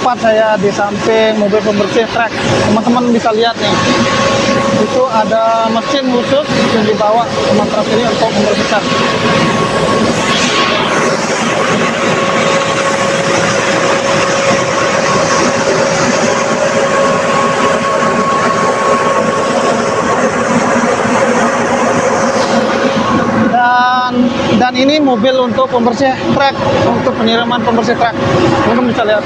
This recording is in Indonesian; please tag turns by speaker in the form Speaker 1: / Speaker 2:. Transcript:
Speaker 1: tepat saya di samping mobil pembersih truk. Teman-teman bisa lihat nih, itu ada mesin khusus yang dibawa sama truk ini untuk membersihkan. Dan ini mobil untuk pembersih truk, untuk penyiraman pembersih truk. Teman-teman bisa lihat.